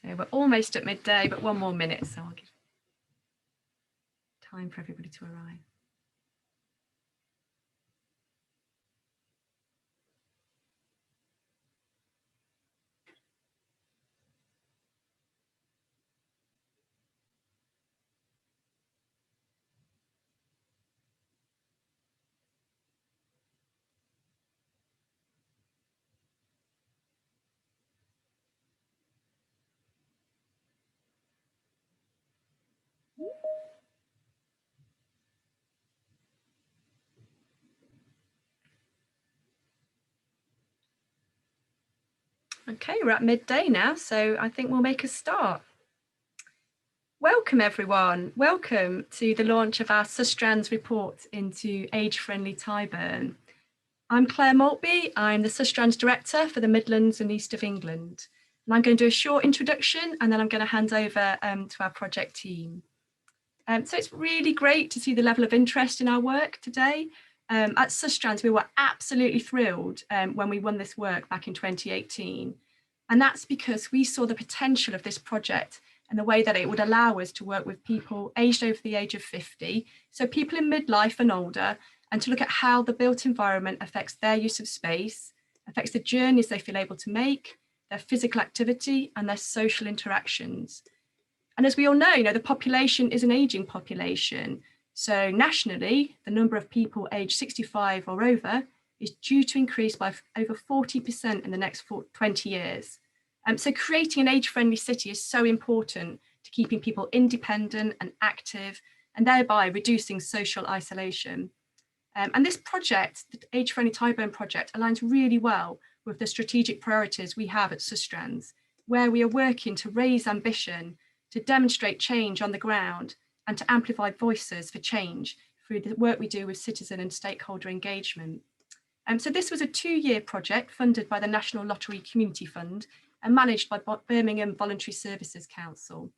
So we're almost at midday, but 1 more minute, so I'll give time for everybody to arrive. Okay, we're at midday now, so I think we'll make a start. Welcome everyone, welcome to the launch of our Sustrans report into age-friendly Tyburn. I'm Claire Maltby, I'm the Sustrans Director for the Midlands and East of England. And I'm going to do a short introduction and then I'm going to hand over to our project team. So it's really great to see the level of interest in our work today. At Sustrans, we were absolutely thrilled when we won this work back in 2018. And that's because we saw the potential of this project and the way that it would allow us to work with people aged over the age of 50, so people in midlife and older, and to look at how the built environment affects their use of space, affects the journeys they feel able to make, their physical activity and their social interactions. And as we all know, the population is an aging population. So nationally, the number of people aged 65 or over is due to increase by over 40% in the next 20 years. So creating an age-friendly city is so important to keeping people independent and active, and thereby reducing social isolation. And this project, the Age-Friendly Tyburn project, aligns really well with the strategic priorities we have at Sustrans, where we are working to raise ambition, to demonstrate change on the ground, and to amplify voices for change through the work we do with citizen and stakeholder engagement. So this was a 2-year project funded by the National Lottery Community Fund and managed by Birmingham Voluntary Services Council.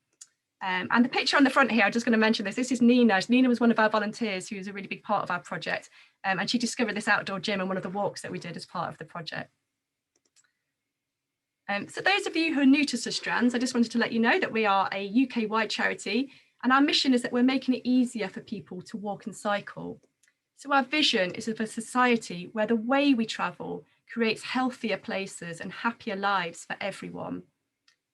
And the picture on the front here, I'm just going to mention this. This is Nina. Nina was one of our volunteers who was a really big part of our project. And she discovered this outdoor gym in one of the walks that we did as part of the project. So those of you who are new to Sustrans, I just wanted to let you know that we are a UK-wide charity, and our mission is that we're making it easier for people to walk and cycle. So our vision is of a society where the way we travel creates healthier places and happier lives for everyone.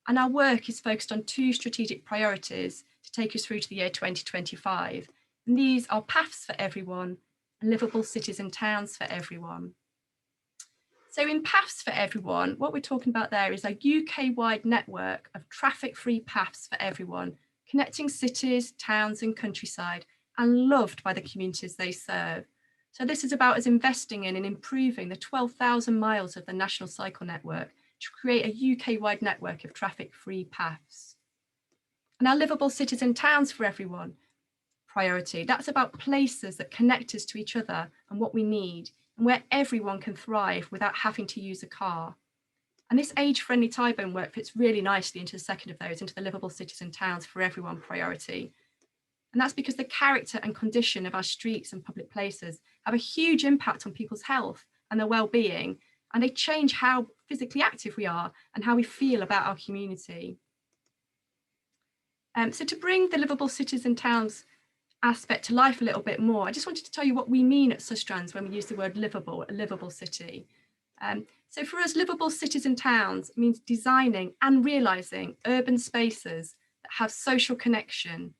And our work is focused on 2 strategic priorities to take us through to the year 2025. And these are paths for everyone and livable cities and towns for everyone. So in paths for everyone, what we're talking about there is a UK-wide network of traffic-free paths for everyone, connecting cities, towns and countryside, and loved by the communities they serve. So this is about us investing in and improving the 12,000 miles of the National Cycle Network to create a UK-wide network of traffic-free paths. And our livable cities and towns for everyone priority, that's about places that connect us to each other and what we need, and where everyone can thrive without having to use a car. And this age-friendly Tyburn work fits really nicely into the second of those, into the livable cities and towns for everyone priority. And that's because the character and condition of our streets and public places have a huge impact on people's health and their well-being, and they change how physically active we are and how we feel about our community. So to bring the livable cities and towns aspect to life a little bit more, I just wanted to tell you what we mean at Sustrans when we use the word livable, a livable city. So for us, livable cities and towns means designing and realising urban spaces that have social connection,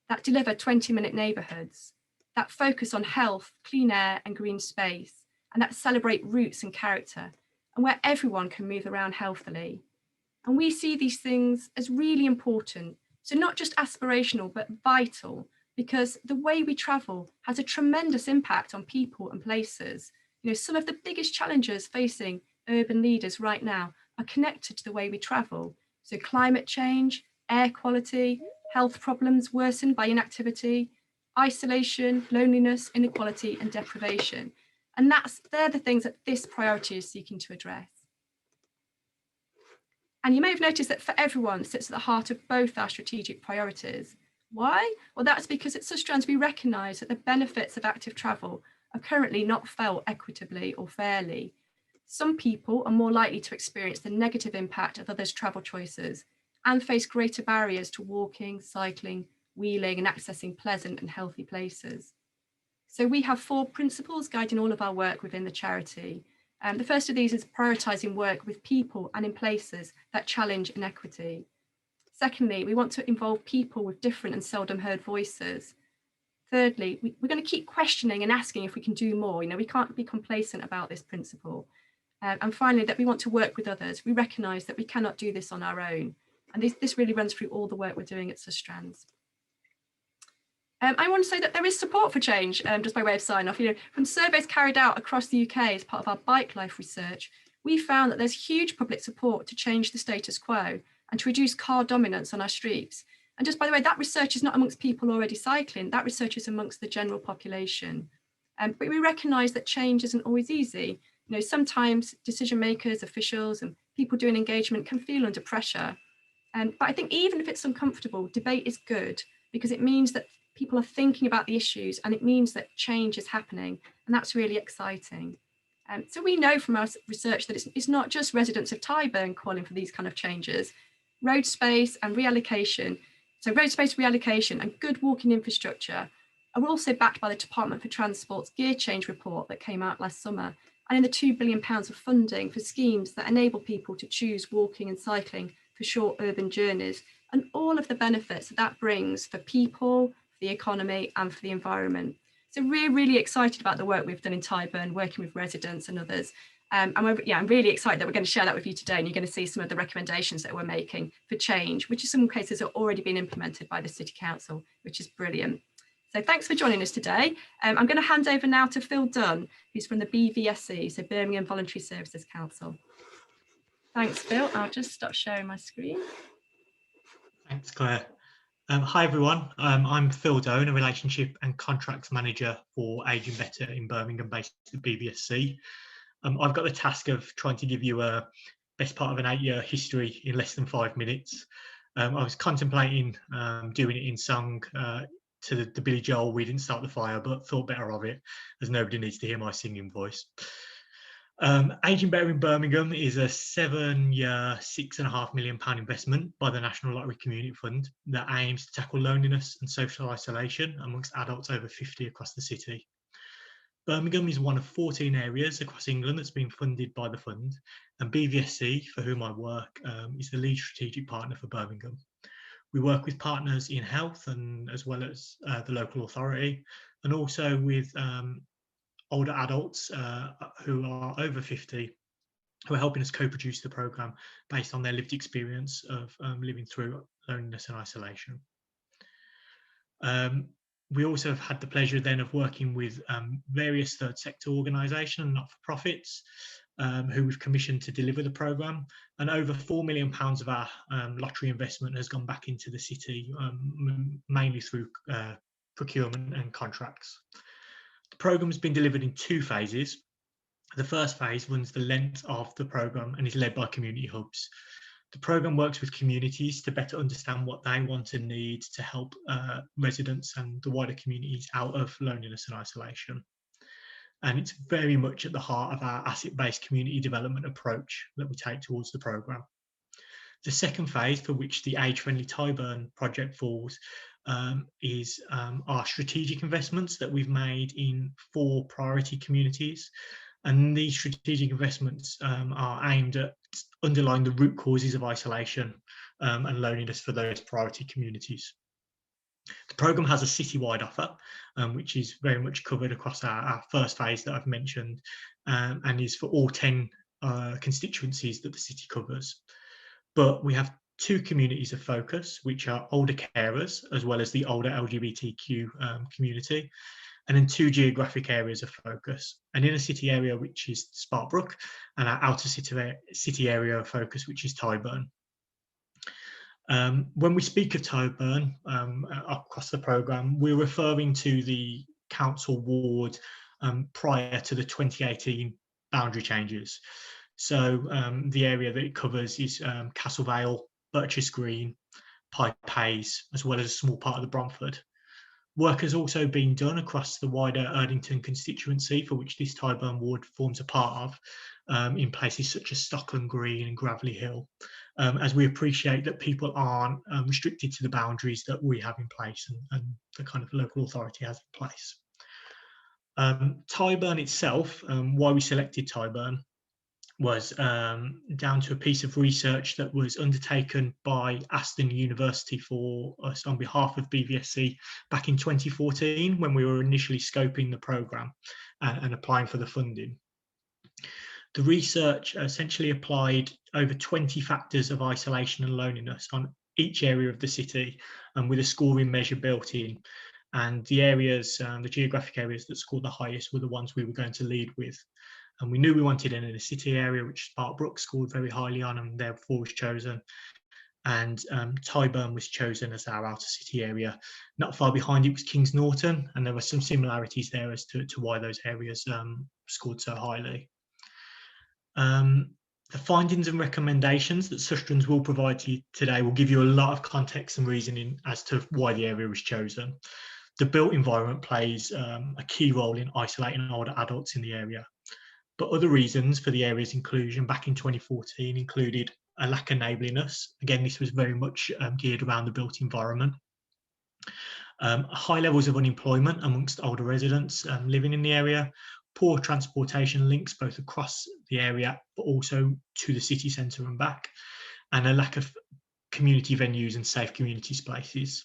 that deliver 20-minute neighbourhoods, that focus on health, clean air and green space, and that celebrate roots and character, and where everyone can move around healthily. And we see these things as really important, so not just aspirational, but vital, because the way we travel has a tremendous impact on people and places. Some of the biggest challenges facing urban leaders right now are connected to the way we travel. So climate change, air quality, health problems worsened by inactivity, isolation, loneliness, inequality and deprivation. And they're the things that this priority is seeking to address. And you may have noticed that for everyone sits at the heart of both our strategic priorities. Why? Well, that's because at Sustrans we recognise that the benefits of active travel are currently not felt equitably or fairly. Some people are more likely to experience the negative impact of others' travel choices, and face greater barriers to walking, cycling, wheeling and accessing pleasant and healthy places. So we have 4 principles guiding all of our work within the charity. The first of these is prioritising work with people and in places that challenge inequity. Secondly, we want to involve people with different and seldom heard voices. Thirdly, we're going to keep questioning and asking if we can do more. We can't be complacent about this principle. And finally, that we want to work with others. We recognise that we cannot do this on our own. And this really runs through all the work we're doing at Sustrans. I want to say that there is support for change, just by way of sign off. From surveys carried out across the UK as part of our bike life research, we found that there's huge public support to change the status quo and to reduce car dominance on our streets. And just by the way, that research is not amongst people already cycling, that research is amongst the general population. But we recognise that change isn't always easy. Sometimes decision makers, officials and people doing engagement can feel under pressure. But I think even if it's uncomfortable, debate is good because it means that people are thinking about the issues and it means that change is happening, and that's really exciting. So we know from our research that it's not just residents of Tyburn calling for these kind of changes. Road space and reallocation, so road space reallocation and good walking infrastructure are also backed by the Department for Transport's Gear Change report that came out last summer, and in the £2 billion of funding for schemes that enable people to choose walking and cycling for short urban journeys, and all of the benefits that brings for people, for the economy and for the environment. So we're really excited about the work we've done in Tyburn, working with residents and others. I'm really excited that we're going to share that with you today, and you're going to see some of the recommendations that we're making for change, which in some cases are already being implemented by the City Council, which is brilliant. So thanks for joining us today. I'm going to hand over now to Phil Dunn, who's from the BVSC, so Birmingham Voluntary Services Council. Thanks, Phil. I'll just stop sharing my screen. Thanks, Claire. Hi, everyone. I'm Phil Dunn, a Relationship and Contracts Manager for Aging Better in Birmingham, based at BVSC. I've got the task of trying to give you a best part of an 8-year history in less than 5 minutes. I was contemplating doing it in song to the Billy Joel "We Didn't Start the Fire," but thought better of it, as nobody needs to hear my singing voice. Aging Better in Birmingham is a 7-year, £6.5 million investment by the National Lottery Community Fund that aims to tackle loneliness and social isolation amongst adults over 50 across the city. Birmingham is one of 14 areas across England that's been funded by the fund, and BVSC, for whom I work, is the lead strategic partner for Birmingham. We work with partners in health and as well as the local authority, and also with older adults who are over 50, who are helping us co-produce the programme based on their lived experience of living through loneliness and isolation. We also have had the pleasure then of working with various third sector organisations and not-for-profits who we've commissioned to deliver the programme, and over £4 million of our lottery investment has gone back into the city, mainly through procurement and contracts. The programme has been delivered in 2 phases. The first phase runs the length of the programme and is led by community hubs. The programme works with communities to better understand what they want and need to help residents and the wider communities out of loneliness and isolation. And it's very much at the heart of our asset-based community development approach that we take towards the programme. The second phase, for which the Age-friendly Tyburn project falls, is our strategic investments that we've made in 4 priority communities. And these strategic investments are aimed at underlying the root causes of isolation and loneliness for those priority communities. The programme has a citywide offer, which is very much covered across our first phase that I've mentioned, and is for all 10 constituencies that the city covers. But we have 2 communities of focus, which are older carers, as well as the older LGBTQ community, and then 2 geographic areas of focus, an inner city area, which is Sparkbrook, and our outer city area of focus, which is Tyburn. When we speak of Tyburn across the programme, we're referring to the council ward prior to the 2018 boundary changes. So the area that it covers is Castle Vale, Birches Green, Pipe Hayes, as well as a small part of the Bromford. Work has also been done across the wider Erdington constituency, for which this Tyburn ward forms a part of, in places such as Stockland Green and Gravelly Hill, as we appreciate that people aren't restricted to the boundaries that we have in place and the kind of local authority has in place. Tyburn itself, why we selected Tyburn, was down to a piece of research that was undertaken by Aston University for us on behalf of BVSC back in 2014 when we were initially scoping the programme and applying for the funding. The research essentially applied over 20 factors of isolation and loneliness on each area of the city, and with a scoring measure built in. And the areas, the geographic areas that scored the highest were the ones we were going to lead with. And we knew we wanted an inner city area, which Sparkbrook scored very highly on and therefore was chosen. And Tyburn was chosen as our outer city area. Not far behind it was Kings Norton, and there were some similarities there as to why those areas scored so highly. The findings and recommendations that Sustrans will provide to you today will give you a lot of context and reasoning as to why the area was chosen. The built environment plays a key role in isolating older adults in the area. But other reasons for the area's inclusion back in 2014 included a lack of neighbourliness. Again, this was very much geared around the built environment. High levels of unemployment amongst older residents living in the area, poor transportation links both across the area but also to the city centre and back, and a lack of community venues and safe community spaces.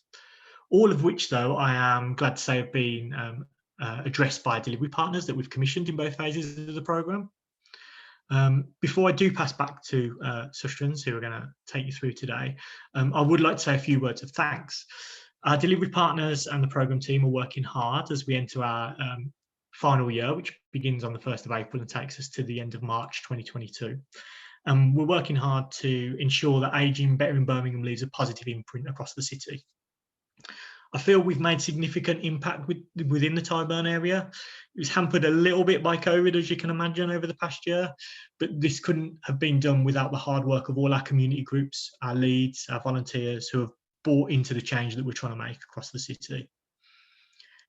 All of which, though, I am glad to say have been addressed by delivery partners that we've commissioned in both phases of the programme. Before I do pass back to Sustrans, who are going to take you through today, I would like to say a few words of thanks. Our delivery partners and the programme team are working hard as we enter our final year, which begins on the 1st of April and takes us to the end of March 2022. And we're working hard to ensure that ageing better in Birmingham leaves a positive imprint across the city. I feel we've made significant impact within the Tyburn area. It was hampered a little bit by COVID, as you can imagine, over the past year, but this couldn't have been done without the hard work of all our community groups, our leads, our volunteers who have bought into the change that we're trying to make across the city.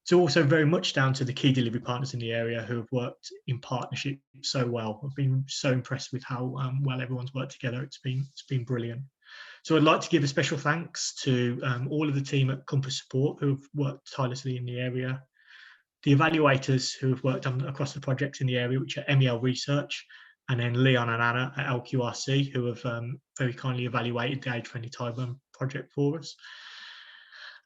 It's also very much down to the key delivery partners in the area who have worked in partnership so well. I've been so impressed with how well everyone's worked together. It's been brilliant. So I'd like to give a special thanks to all of the team at Compass Support who have worked tirelessly in the area, the evaluators who have worked across the projects in the area, which are MEL Research, and then Leon and Anna at LQRC, who have very kindly evaluated the Age-friendly Tyburn project for us.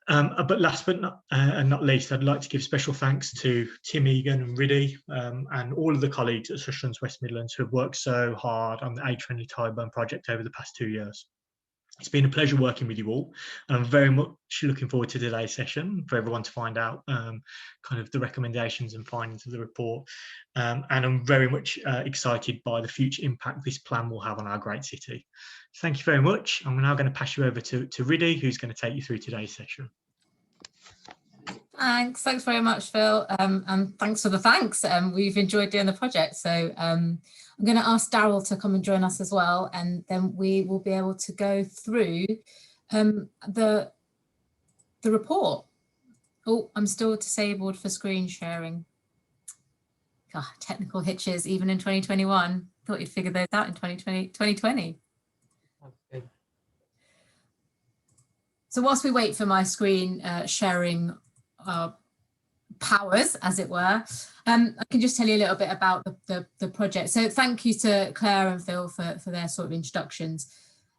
But last but not least, I'd like to give special thanks to Tim Egan and Riddy and all of the colleagues at Sustrans West Midlands who have worked so hard on the Age-friendly Tyburn project over the past 2 years. It's been a pleasure working with you all, and I'm very much looking forward to today's session for everyone to find out kind of the recommendations and findings of the report. And I'm very much excited by the future impact this plan will have on our great city. Thank you very much. I'm now going to pass you over to Riddy, who's going to take you through today's session. Thanks very much, Phil, and thanks for the thanks. We've enjoyed doing the project, so I'm going to ask Daryl to come and join us as well, and then we will be able to go through the report. Oh, I'm still disabled for screen sharing. God, technical hitches even in 2021. Thought you'd figure those out in 2020. Okay. So whilst we wait for my screen sharing powers, as it were, I can just tell you a little bit about the project. So thank you to Claire and Phil for their sort of introductions.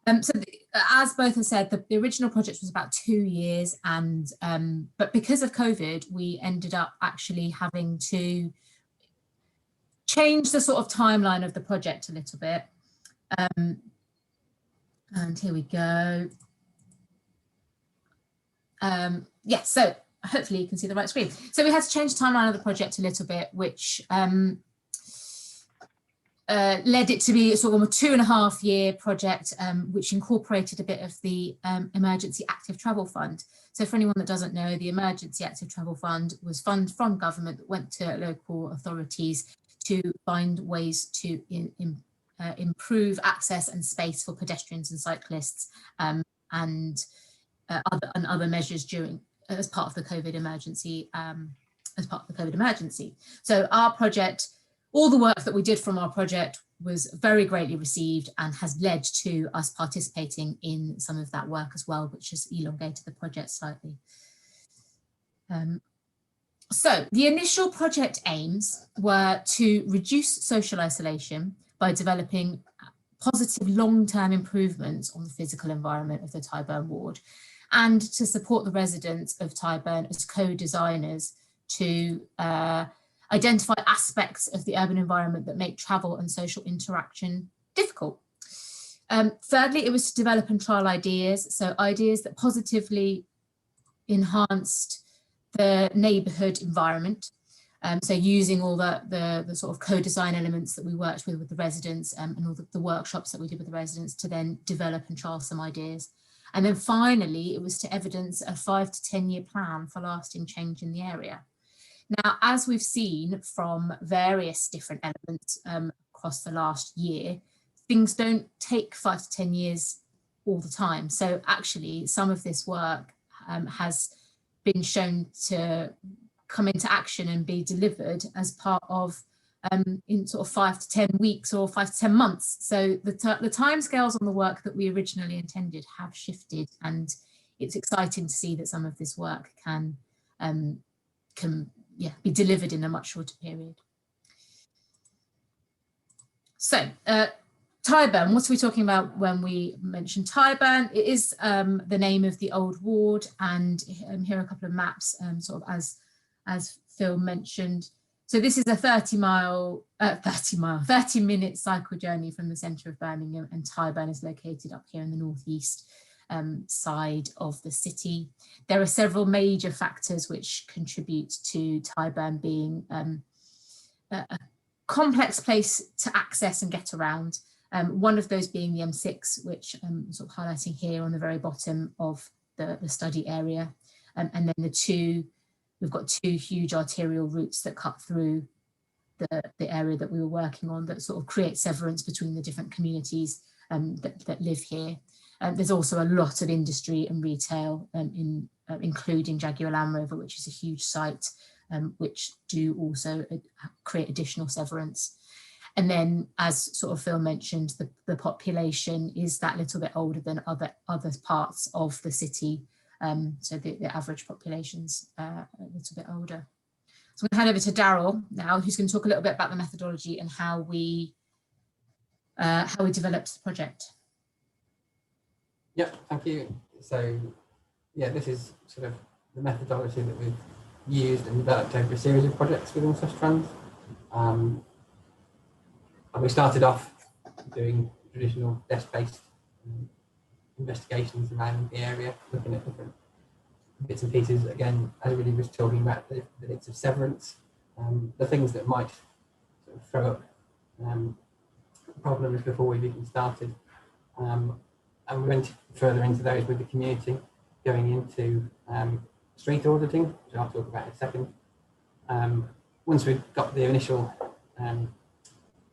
As both have said, the original project was about 2 years, and but because of COVID, we ended up actually having to change the sort of timeline of the project a little bit. And here we go. Yes, so hopefully you can see the right screen. So we had to change the timeline of the project a little bit, which led it to be sort of a 2.5-year project, which incorporated a bit of the Emergency Active Travel Fund. So for anyone that doesn't know, the Emergency Active Travel Fund was funds from government that went to local authorities to find ways to improve access and space for pedestrians and cyclists, and other measures as part of the COVID emergency. So our project, all the work that we did from our project was very greatly received and has led to us participating in some of that work as well, which has elongated the project slightly. So the initial project aims were to reduce social isolation by developing positive long-term improvements on the physical environment of the Tyburn ward, and to support the residents of Tyburn as co-designers to identify aspects of the urban environment that make travel and social interaction difficult. Thirdly, it was to develop and trial ideas, so ideas that positively enhanced the neighbourhood environment. So using all the sort of co-design elements that we worked with the residents and all the workshops that we did with the residents to then develop and trial some ideas. And then finally, it was to evidence a 5 to 10 year plan for lasting change in the area. Now, as we've seen from various different elements across the last year, things don't take 5 to 10 years all the time. So actually, some of this work has been shown to come into action and be delivered as part of in sort of 5 to 10 weeks or 5 to 10 months. So the timescales on the work that we originally intended have shifted, and it's exciting to see that some of this work can be delivered in a much shorter period. So Tyburn, what are we talking about when we mention Tyburn? It is the name of the old ward, and here are a couple of maps sort of as Phil mentioned. So this is a 30-minute cycle journey from the centre of Birmingham, and Tyburn is located up here in the northeast side of the city. There are several major factors which contribute to Tyburn being a complex place to access and get around. One of those being the M6, which I'm sort of highlighting here on the very bottom of the study area, and then we've got two huge arterial routes that cut through the area that we were working on, that sort of create severance between the different communities that live here. There's also a lot of industry and retail, including Jaguar Land Rover, which is a huge site, which do also create additional severance. And then, as sort of Phil mentioned, the population is that little bit older than other parts of the city. So the average population's a little bit older. So I'm going to hand over to Daryl now, who's going to talk a little bit about the methodology and how we developed the project. Yep, thank you. So yeah, this is sort of the methodology that we've used and developed over a series of projects within Sustrans. And we started off doing traditional desk-based investigations around the area, looking at different bits and pieces. Again, as everybody was talking about, the bits of severance, the things that might sort of throw up problems before we even started. And we went further into those with the community, going into street auditing, which I'll talk about in a second. Once we got the initial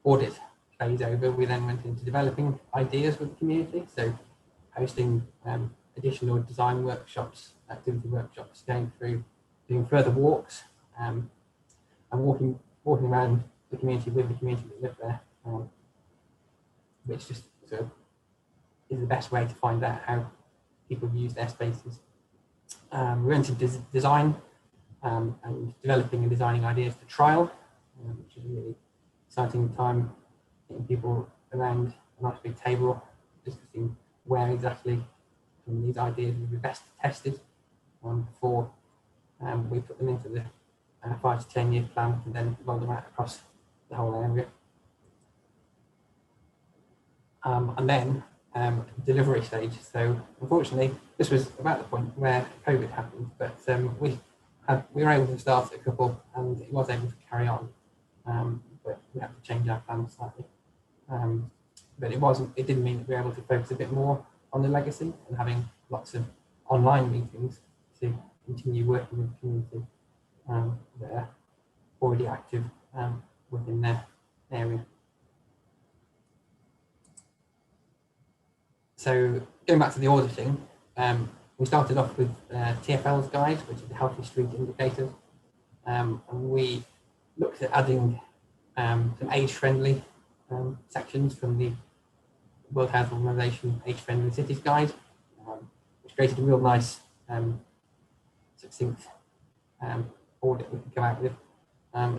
audit phase over, we then went into developing ideas with the community. So hosting additional design workshops, activity workshops, going through, doing further walks, and walking around the community with the community that live there, which just sort of is the best way to find out how people use their spaces. We went into design and developing and designing ideas for trial, which is a really exciting time, getting people around a nice big table, discussing where exactly these ideas would be best tested before we put them into the 5 to 10 year plan and then roll them out across the whole area. And then delivery stage. So unfortunately, this was about the point where COVID happened, but we were able to start a couple and it was able to carry on, but we had to change our plans slightly. But it didn't mean that we were able to focus a bit more on the legacy and having lots of online meetings to continue working with the community that are already active within their area. So going back to the auditing, we started off with TfL's guide, which is the Healthy Street Indicators, and we looked at adding some age-friendly sections from the World Health Organization Age-friendly Cities Guide, which created a real nice, succinct audit we could come out with.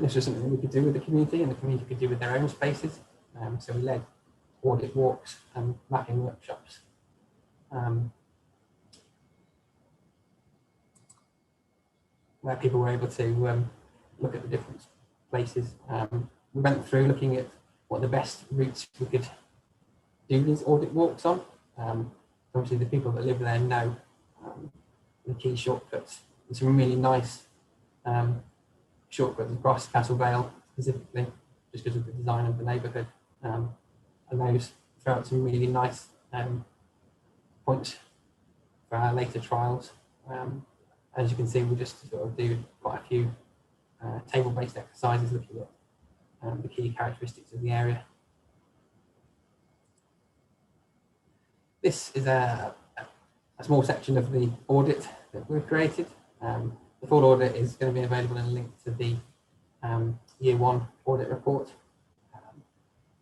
This was something that we could do with the community, and the community could do with their own spaces. So we led audit walks and mapping workshops. Where people were able to look at the different places. We went through looking at what the best routes we could do these audit walks on. Obviously the people that live there know the key shortcuts. There's some really nice shortcuts across Castle Vale specifically, just because of the design of the neighbourhood. And those throw out some really nice points for our later trials. As you can see, we just sort of do quite a few table-based exercises looking at the key characteristics of the area. This is a small section of the audit that we've created. The full audit is going to be available and linked to the Year 1 audit report.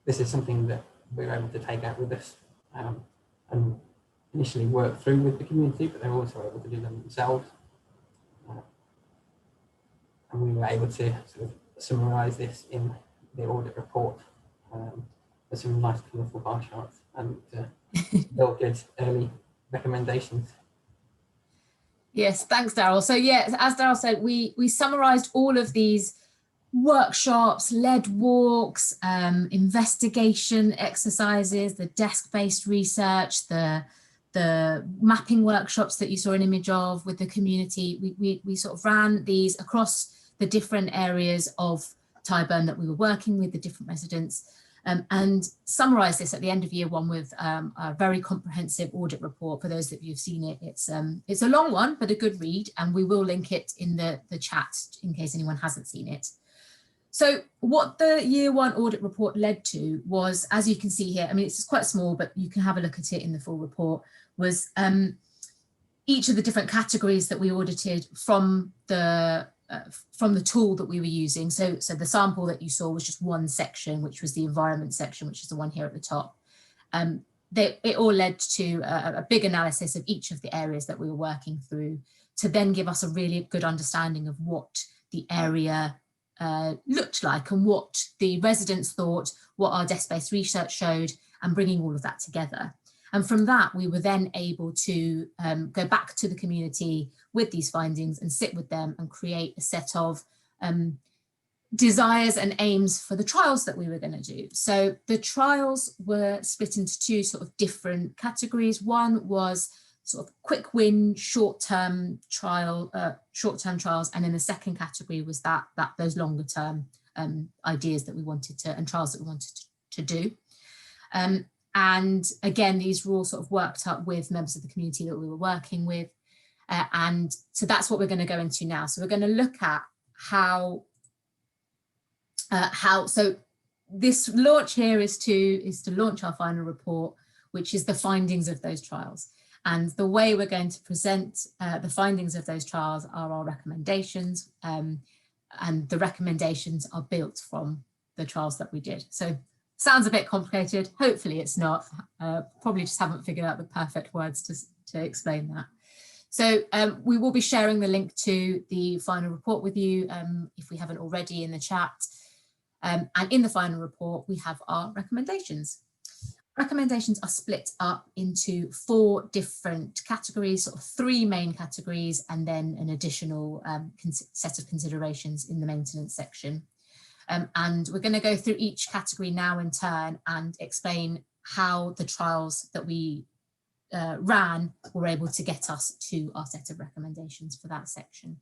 This is something that we were able to take out with us and initially work through with the community, but they're also able to do them themselves. And we were able to sort of summarise this in the audit report. There's some nice colourful bar charts and real good early recommendations. Yes, thanks, Daryl. So yeah, as Daryl said, we summarised all of these workshops, led walks, investigation exercises, the desk-based research, the mapping workshops that you saw an image of with the community. We sort of ran these across the different areas of Tyburn that we were working with, the different residents, and summarised this at the end of Year 1 with a very comprehensive audit report. For those of you who've seen it, it's a long one, but a good read, and we will link it in the chat in case anyone hasn't seen it. So what the Year 1 audit report led to was, as you can see here, I mean, it's quite small, but you can have a look at it in the full report, was each of the different categories that we audited from the tool that we were using. So the sample that you saw was just one section, which was the environment section, which is the one here at the top. It all led to a big analysis of each of the areas that we were working through to then give us a really good understanding of what the area looked like and what the residents thought, what our desk-based research showed, and bringing all of that together. And from that, we were then able to go back to the community with these findings and sit with them and create a set of desires and aims for the trials that we were going to do. So the trials were split into two sort of different categories. One was sort of quick win, short-term trials, and then the second category was those longer-term ideas that we wanted to, and trials that we wanted to do. And again, these were all sort of worked up with members of the community that we were working with. And so that's what we're going to go into now. So we're going to look at how so this launch here is to launch our final report, which is the findings of those trials. And the way we're going to present the findings of those trials are our recommendations, and the recommendations are built from the trials that we did. So sounds a bit complicated. Hopefully it's not. Probably just haven't figured out the perfect words to explain that. So we will be sharing the link to the final report with you if we haven't already in the chat. And in the final report, we have our recommendations. Recommendations are split up into 4 different categories, sort of 3 main categories, and then an additional set of considerations in the maintenance section. And we're going to go through each category now in turn and explain how the trials that we ran were able to get us to our set of recommendations for that section.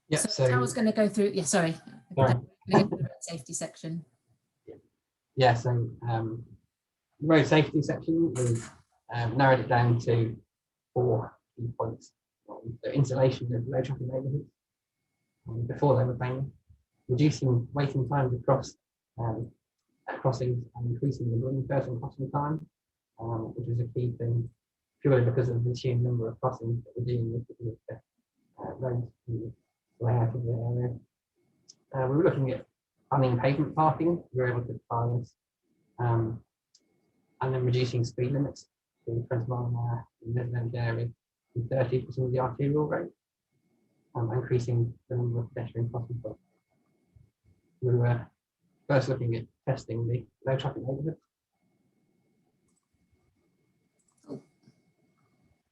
Yeah, so I was going to go through, the safety section. Yeah, so the road safety section, we narrowed it down to 4 key points. The insulation of low traffic neighbourhoods before they were banned, reducing waiting times across crossings and increasing the running person crossing time, which is a key thing, purely because of the sheer number of crossings that we're dealing with the roads and the layout of the area. We were looking at planning pavement parking. We were able to try this. And then reducing speed limits to 20 miles an hour in the residential area and 30 for some of the arterial roads, increasing the number of pedestrian crossing points. We were first looking at testing the low traffic neighbourhoods.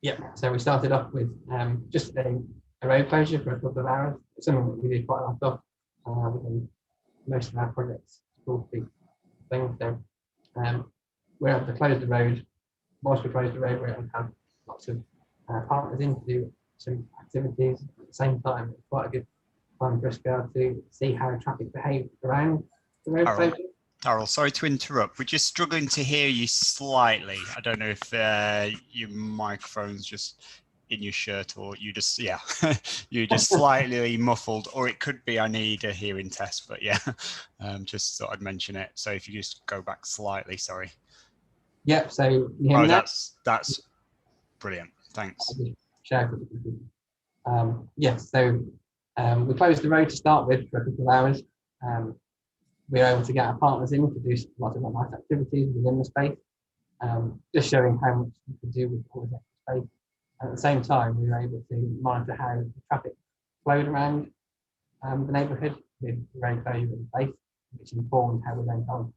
Yeah, so we started off with just a road closure for a couple of hours, something that we did quite a lot of within most of our projects, school street things. So we're able to close the road. Whilst we close the road, we're able to have lots of partners in to do some activities at the same time. It's quite a good time for us to be able to see how traffic behaves around the road closure. Daryl, sorry to interrupt. We're just struggling to hear you slightly. I don't know if your microphone's just in your shirt or you just, yeah, you're just slightly muffled, or it could be I need a hearing test, but yeah, just thought I'd mention it. So if you just go back slightly, sorry. Yep, so you hear me now? That's brilliant, thanks. Yes, so we closed the road to start with for a couple of hours. We were able to get our partners in to do lots of nice activities within the space, just showing how much we could do with all the extra space. And at the same time, we were able to monitor how the traffic flowed around the neighbourhood with the road closure in place, which informed how we went on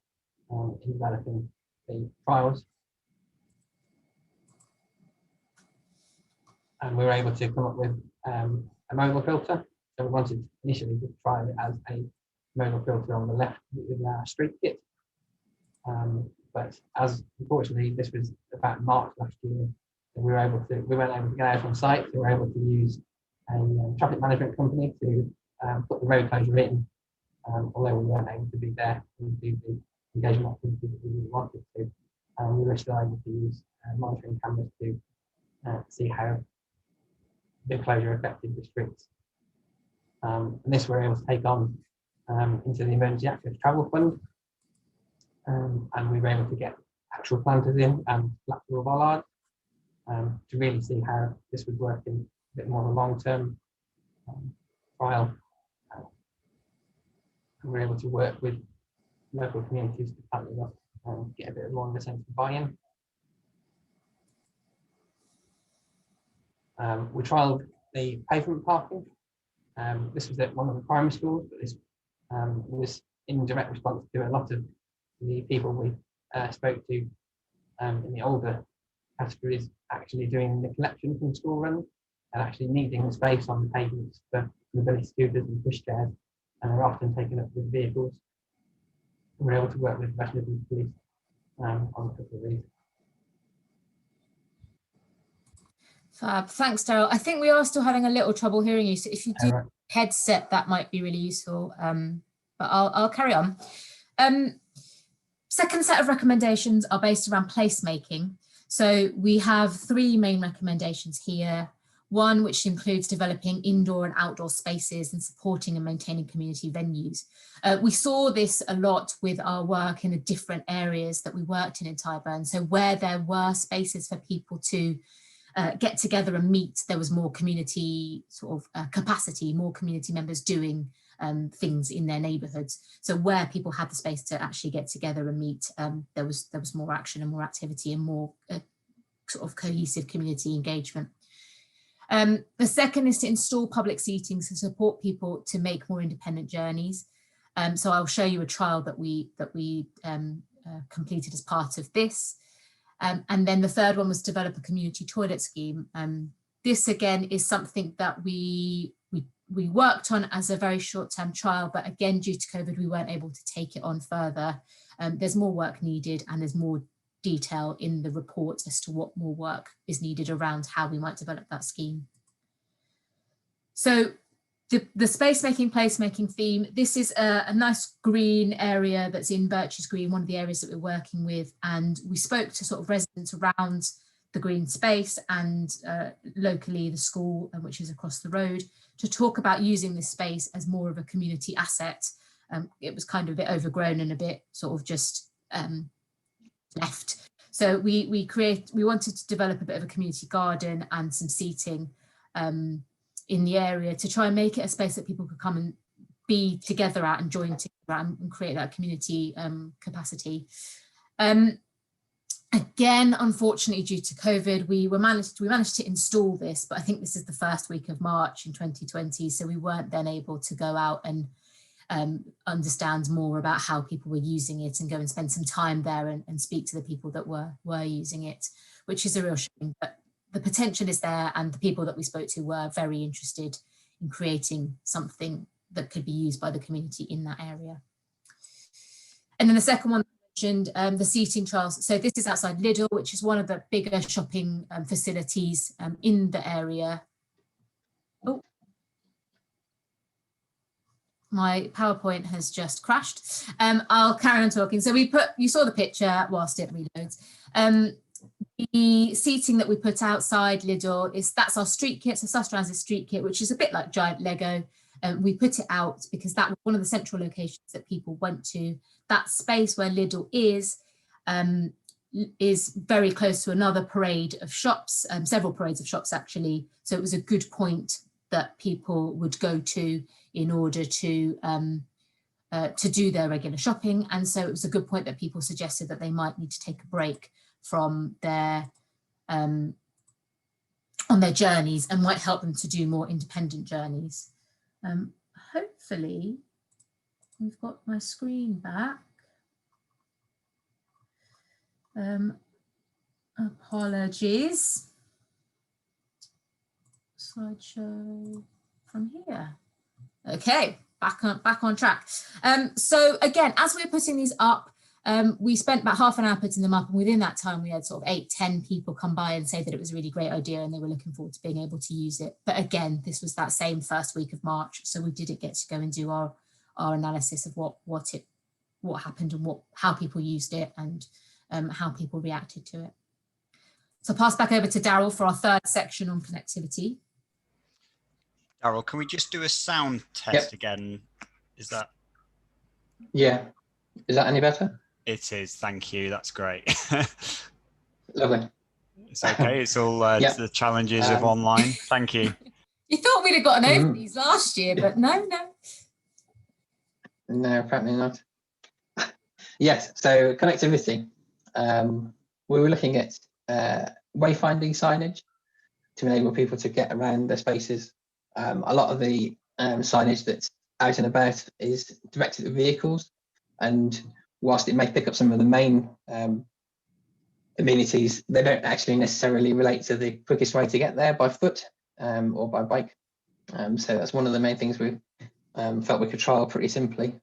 in developing the trials. And we were able to come up with a modal filter. So we wanted initially to try it as a modal filter on the left with our street kit. But as unfortunately this was about March last year, we weren't able to get out on site. So we were able to use a traffic management company to put the road closure in, although we weren't able to be there and do the engagement activity that we really wanted to. We were still able to use monitoring cameras to see how the closure affected the streets. And this we're able to take on into the Emergency Active Travel Fund. And we were able to get actual planters in and lateral bollards to really see how this would work in a bit more of a long-term trial. And we're able to work with local communities to plant it up and get a bit more of a sense of buy-in. We trialled the pavement parking. This was at one of the primary schools, but this was in direct response to a lot of the people we spoke to in the older categories actually doing the collection from school runs and actually needing the space on the pavements for mobility scooters and pushchairs, and are often taken up with vehicles. We're able to work with West Midlands Police on a couple of these. Fab. Thanks, Daryl. I think we are still having a little trouble hearing you. So if you do headset, that might be really useful. But I'll carry on. Second set of recommendations are based around placemaking. So we have three main recommendations here. One, which includes developing indoor and outdoor spaces and supporting and maintaining community venues. We saw this a lot with our work in the different areas that we worked in Tyburn. So where there were spaces for people to get together and meet, there was more community sort of capacity, more community members doing things in their neighbourhoods. So where people had the space to actually get together and meet, there was more action and more activity and more sort of cohesive community engagement. The second is to install public seating to support people to make more independent journeys. So I'll show you a trial that we completed as part of this. And then the third one was develop a community toilet scheme. This again is something that we worked on as a very short-term trial, but again, due to COVID, we weren't able to take it on further. There's more work needed and there's more detail in the report as to what more work is needed around how we might develop that scheme. So the space-making, place-making theme, this is a nice green area that's in Birches Green, one of the areas that we're working with, and we spoke to sort of residents around the green space and locally the school, which is across the road, to talk about using this space as more of a community asset. It was kind of a bit overgrown and a bit sort of just left. So we wanted to develop a bit of a community garden and some seating in the area to try and make it a space that people could come and be together at and join together and create that community capacity. Again, unfortunately, due to COVID, we managed to install this, but I think this is the first week of March in 2020, so we weren't then able to go out and understand more about how people were using it and go and spend some time there and speak to the people that were using it, which is a real shame. But the potential is there, and the people that we spoke to were very interested in creating something that could be used by the community in that area. And then the second one, the seating trials. So this is outside Lidl, which is one of the bigger shopping facilities in the area. Oh, my PowerPoint has just crashed. I'll carry on talking. So you saw the picture whilst it reloads. The seating that we put outside Lidl that's our street kit, so Sustrans street kit, which is a bit like giant Lego. We put it out because that was one of the central locations that people went to. That space where Lidl is very close to another parade of shops, several parades of shops actually. So it was a good point that people would go to in order to do their regular shopping. And so it was a good point that people suggested that they might need to take a break from their on their journeys and might help them to do more independent journeys. Hopefully we've got my screen back. Apologies. Slideshow from here. Okay, back on track. So again, as we're putting these up, we spent about half an hour putting them up, and within that time we had sort of 8-10 people come by and say that it was a really great idea and they were looking forward to being able to use it. But again, this was that same first week of March, so we didn't get to go and do our analysis of what happened and how people used it and how people reacted to it. So I'll pass back over to Daryl for our third section on connectivity. Daryl, can we just do a sound test again? Is that? Yeah. Is that any better? It is, thank you. That's great. Lovely. It's okay. It's all the challenges of online. Thank you. You thought we'd have gotten over these last year, but no. No, apparently not. Yes, so connectivity. We were looking at wayfinding signage to enable people to get around their spaces. A lot of the signage that's out and about is directed at vehicles, and whilst it may pick up some of the main amenities, they don't actually necessarily relate to the quickest way to get there by foot or by bike. So that's one of the main things we felt we could trial pretty simply.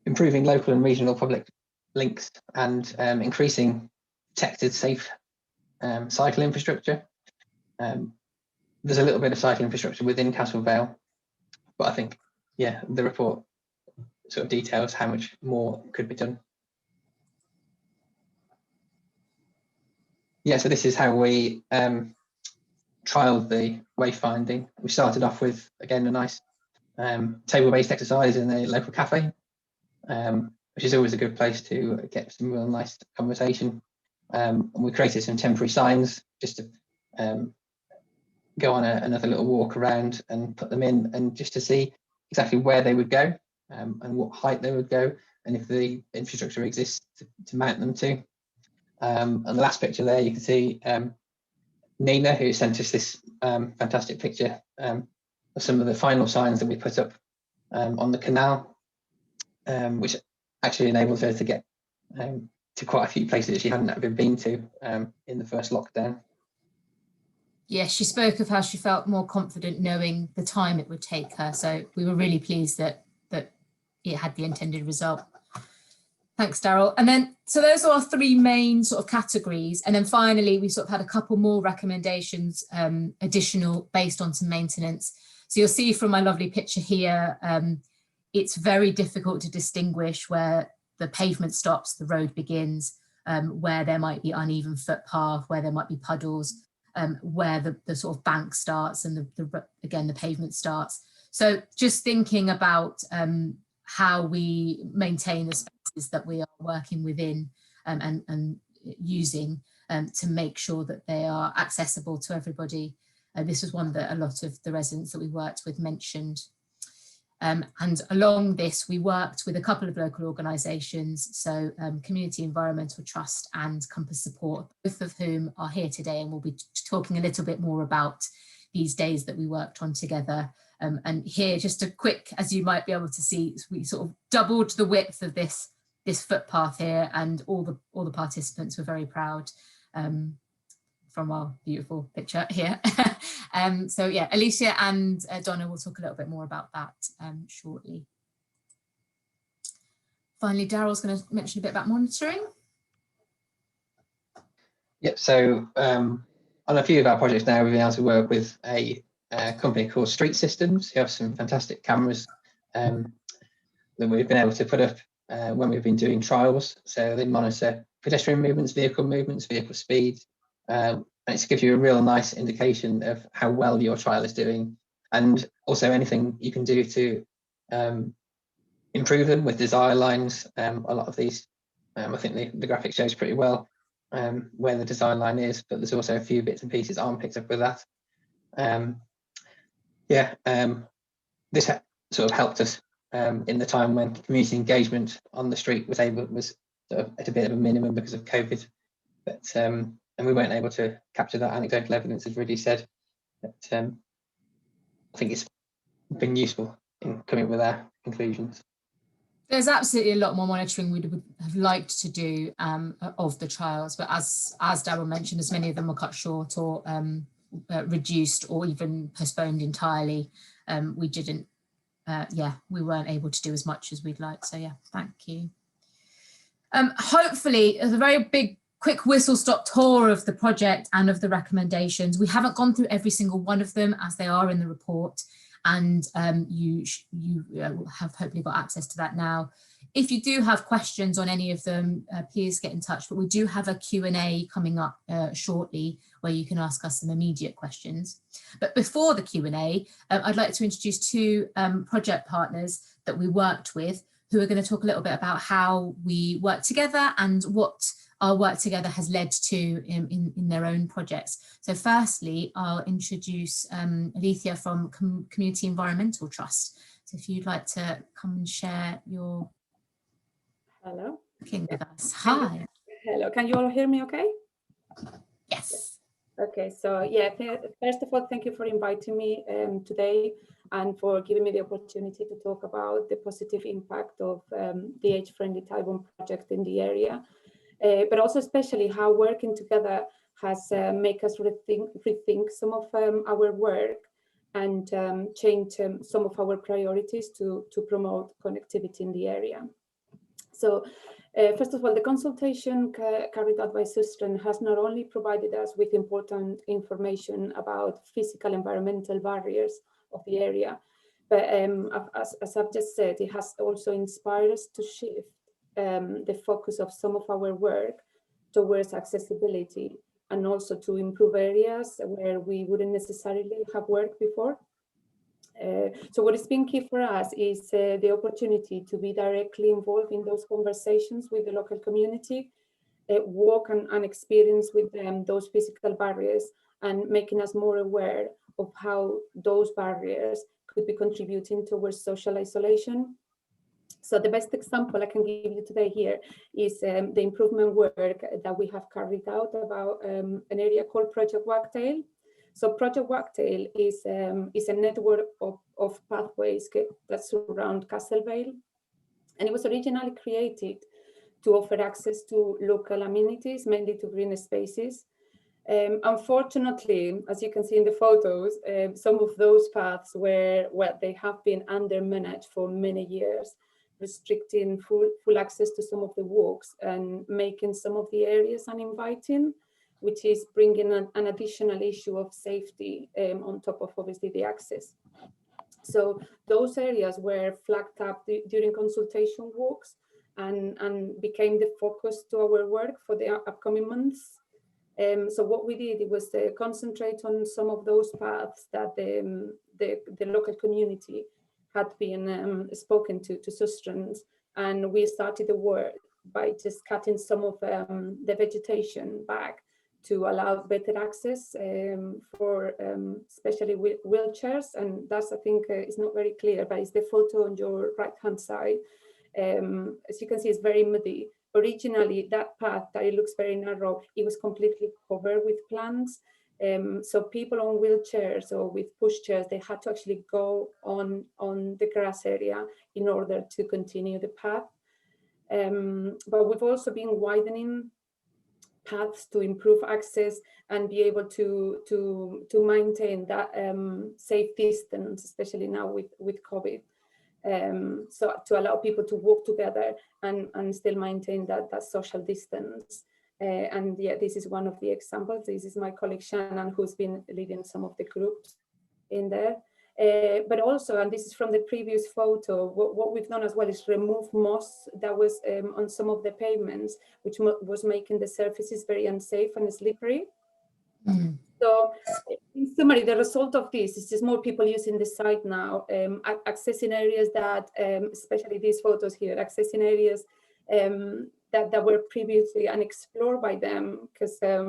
Improving local and regional public links and increasing protected, safe cycle infrastructure. There's a little bit of cycle infrastructure within Castle Vale, but I think, the report sort of details how much more could be done. So this is how we trialed the wayfinding. We started off with, again, a nice table-based exercise in a local cafe, which is always a good place to get some real nice conversation. And we created some temporary signs just to go on another little walk around and put them in, and just to see exactly where they would go and what height they would go, and if the infrastructure exists to mount them to. And the last picture there, you can see Nina, who sent us this fantastic picture of some of the final signs that we put up on the canal, which actually enables her to get to quite a few places that she hadn't ever been to in the first lockdown. Yes, she spoke of how she felt more confident knowing the time it would take her. So we were really pleased that it had the intended result. Thanks, Daryl. And then, so those are our three main sort of categories. And then finally, we sort of had a couple more recommendations, additional based on some maintenance. So you'll see from my lovely picture here, it's very difficult to distinguish where the pavement stops, the road begins, where there might be uneven footpath, where there might be puddles, where the sort of bank starts and again, the pavement starts. So just thinking about how we maintain the spaces that we are working within and using to make sure that they are accessible to everybody. This was one that a lot of the residents that we worked with mentioned. And along this, we worked with a couple of local organisations, so Community Environmental Trust and Compass Support, both of whom are here today, and we'll be talking a little bit more about these days that we worked on together. And here, just a quick, as you might be able to see, we sort of doubled the width of this footpath here, and all the participants were very proud from our beautiful picture here. So yeah, Alicia and Donna will talk a little bit more about that shortly. Finally, Daryl's going to mention a bit about monitoring. Yep, so on a few of our projects now, we've been able to work with a company called Street Systems, who have some fantastic cameras that we've been able to put up when we've been doing trials. So they monitor pedestrian movements, vehicle speed, and it's to give you a real nice indication of how well your trial is doing, and also anything you can do to improve them with design lines. A lot of these, I think the graphic shows pretty well where the design line is, but there's also a few bits and pieces aren't picked up with that. This sort of helped us in the time when community engagement on the street was sort of at a bit of a minimum because of COVID, but and we weren't able to capture that anecdotal evidence, as Rudy said. But I think it's been useful in coming up with our conclusions. There's absolutely a lot more monitoring we would have liked to do of the trials, but as Daryl mentioned, as many of them were cut short or reduced or even postponed entirely, we didn't, we weren't able to do as much as we'd like. So yeah, thank you. Hopefully, as a very big quick whistle-stop tour of the project and of the recommendations. We haven't gone through every single one of them as they are in the report, and you have hopefully got access to that now. If you do have questions on any of them, please get in touch, but we do have a Q&A coming up shortly where you can ask us some immediate questions. But before the Q&A, I'd like to introduce two project partners that we worked with who are going to talk a little bit about how we work together and what our work together has led to in their own projects. So firstly, I'll introduce Alethea from Community Environmental Trust. So if you'd like to come and share your working with us. Hi. Hello, can you all hear me okay? Yes. Okay, so yeah, first of all, thank you for inviting me today and for giving me the opportunity to talk about the positive impact of the Age-friendly Tyburn project in the area. But also especially how working together has made us rethink some of our work and change some of our priorities to promote connectivity in the area. So first of all, the consultation carried out by Sustrans has not only provided us with important information about physical environmental barriers of the area, but as I've just said, it has also inspired us to shift the focus of some of our work towards accessibility and also to improve areas where we wouldn't necessarily have worked before. So what has been key for us is the opportunity to be directly involved in those conversations with the local community, walk and experience with them those physical barriers and making us more aware of how those barriers could be contributing towards social isolation. So the best example I can give you today here is the improvement work that we have carried out about an area called Project Wagtail. So Project Wagtail is a network of pathways that surround Castlevale, and it was originally created to offer access to local amenities, mainly to green spaces. Unfortunately, as you can see in the photos, some of those paths they have been undermanaged for many years, restricting full access to some of the walks and making some of the areas uninviting, which is bringing an additional issue of safety on top of obviously the access. So those areas were flagged up during consultation walks and became the focus to our work for the upcoming months. So what we did was concentrate on some of those paths that the local community had been spoken to Sustrans, and we started the work by just cutting some of the vegetation back to allow better access for especially wheelchairs. And that's, I think, is not very clear, but it's the photo on your right-hand side. As you can see, it's very muddy. Originally, that path that it looks very narrow, it was completely covered with plants. So people on wheelchairs or with pushchairs, they had to actually go on the grass area in order to continue the path. But we've also been widening paths to improve access and be able to maintain that safe distance, especially now with COVID. So to allow people to walk together and still maintain that social distance. And yeah, this is one of the examples. This is my colleague Shannon, who's been leading some of the groups in there. But also, and this is from the previous photo, what we've done as well is remove moss that was on some of the pavements, which was making the surfaces very unsafe and slippery. Mm. So in summary, the result of this is just more people using the site now, accessing areas that, especially these photos here, accessing areas that were previously unexplored by them because there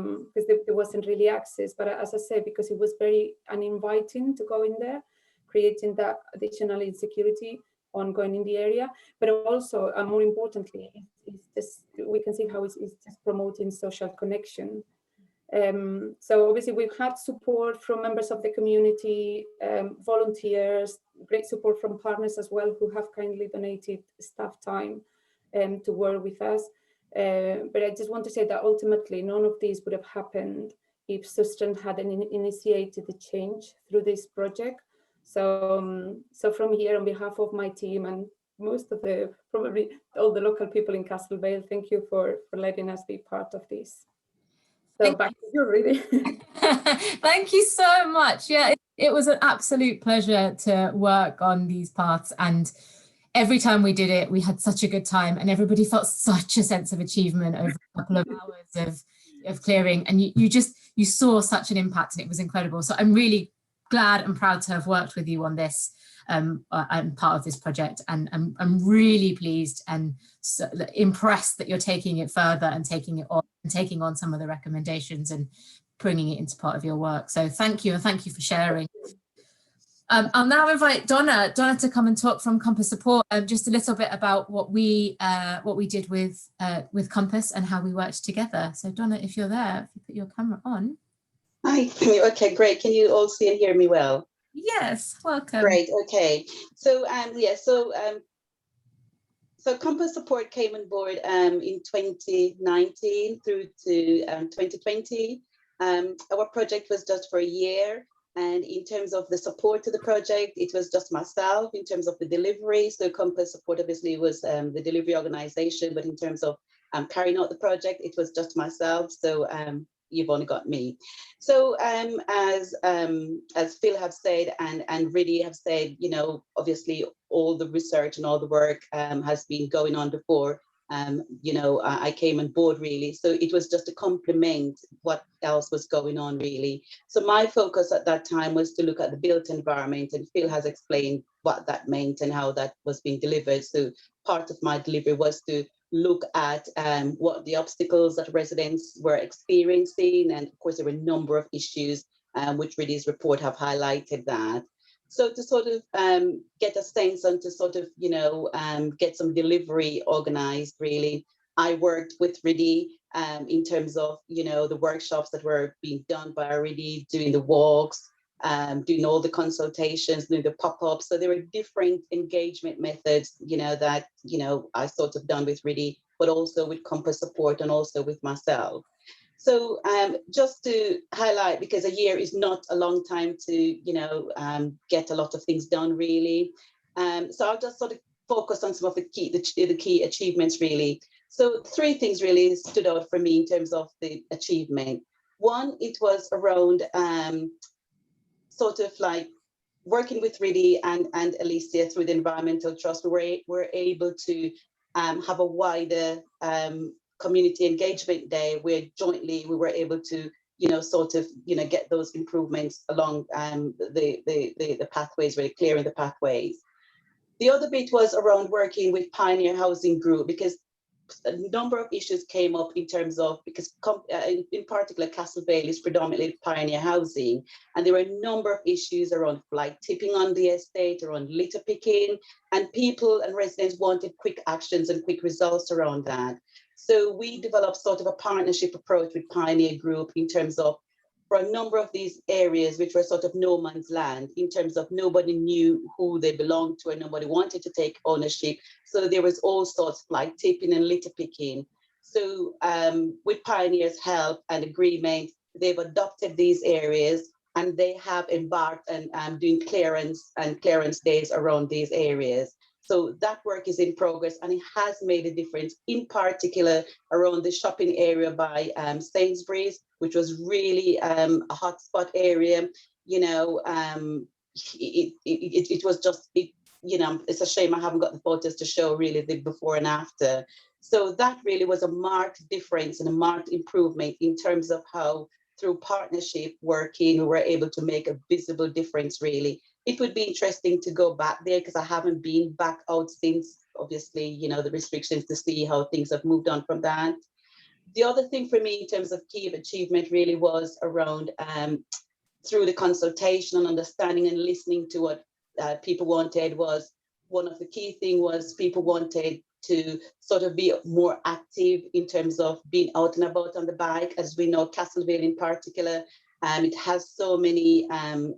wasn't really access. But as I said, because it was very uninviting to go in there, creating that additional insecurity on going in the area. But also, more importantly, it's just, we can see how it's just promoting social connection. So obviously we've had support from members of the community, volunteers, great support from partners as well, who have kindly donated staff time to work with us. But I just want to say that ultimately none of this would have happened if Sustrans hadn't initiated the change through this project. So, so from here, on behalf of my team and most of the, probably all the local people in Castle Vale, thank you for letting us be part of this. So back to you, really. Thank you so much. Yeah, it was an absolute pleasure to work on these paths, and every time we did it, we had such a good time, and everybody felt such a sense of achievement over a couple of hours of clearing, and you saw such an impact, and it was incredible. So I'm really glad and proud to have worked with you on this. I'm part of this project, and I'm really pleased and so impressed that you're taking it further and taking it on and taking on some of the recommendations and bringing it into part of your work. So thank you, and thank you for sharing. I'll now invite Donna to come and talk from Compass Support, just a little bit about what we did with Compass and how we worked together. So Donna, if you're there, if you put your camera on. Hi. Okay, great. Can you all see and hear me well? Yes, welcome. Great. Okay. So yeah. So Compass Support came on board in 2019 through to 2020. Our project was just for a year. And in terms of the support to the project, it was just myself in terms of the delivery. So Compass Support obviously was the delivery organization, but in terms of carrying out the project, it was just myself. So you've only got me. So as Phil have said and really have said, you know, obviously all the research and all the work has been going on before. You know, I came on board really. So it was just to complement what else was going on really. So my focus at that time was to look at the built environment, and Phil has explained what that meant and how that was being delivered. So part of my delivery was to look at what the obstacles that residents were experiencing. And of course, there were a number of issues which really this report have highlighted that. So to sort of get a sense and to sort of, you know, get some delivery organized, really, I worked with RIDI in terms of, you know, the workshops that were being done by RIDI, doing the walks, doing all the consultations, doing the pop-ups. So there were different engagement methods, you know, that, you know, I sort of done with RIDI, but also with Compass Support and also with myself. So just to highlight, because a year is not a long time to, you know, get a lot of things done, really. So I'll just sort of focus on some of the key achievements, really. So 3 things really stood out for me in terms of the achievement. One, it was around sort of like working with RIDI and Alicia through the Environmental Trust. We were able to have a wider community engagement day where jointly we were able to, you know, sort of, you know, get those improvements along the pathways, really clearing the pathways. The other bit was around working with Pioneer Housing Group, because a number of issues came up in terms of, because in particular, Castle Vale is predominantly pioneer housing, and there were a number of issues around fly tipping on the estate, around litter picking, and people and residents wanted quick actions and quick results around that. So we developed sort of a partnership approach with Pioneer Group in terms of, for a number of these areas, which were sort of no man's land, in terms of nobody knew who they belonged to and nobody wanted to take ownership. So there was all sorts of like tipping and litter picking. So with Pioneer's help and agreement, they've adopted these areas and they have embarked on doing clearance days around these areas. So that work is in progress and it has made a difference, in particular around the shopping area by Sainsbury's, which was really a hotspot area. You know, it was just, you know, it's a shame I haven't got the photos to show really the before and after. So that really was a marked difference and a marked improvement in terms of how, through partnership working, we were able to make a visible difference really. It would be interesting to go back there because I haven't been back out since, obviously, you know, the restrictions, to see how things have moved on from that. The other thing for me in terms of key achievement really was around through the consultation and understanding and listening to what people wanted. Was one of the key thing was people wanted to sort of be more active in terms of being out and about on the bike. As we know, Castlevale in particular, it has so many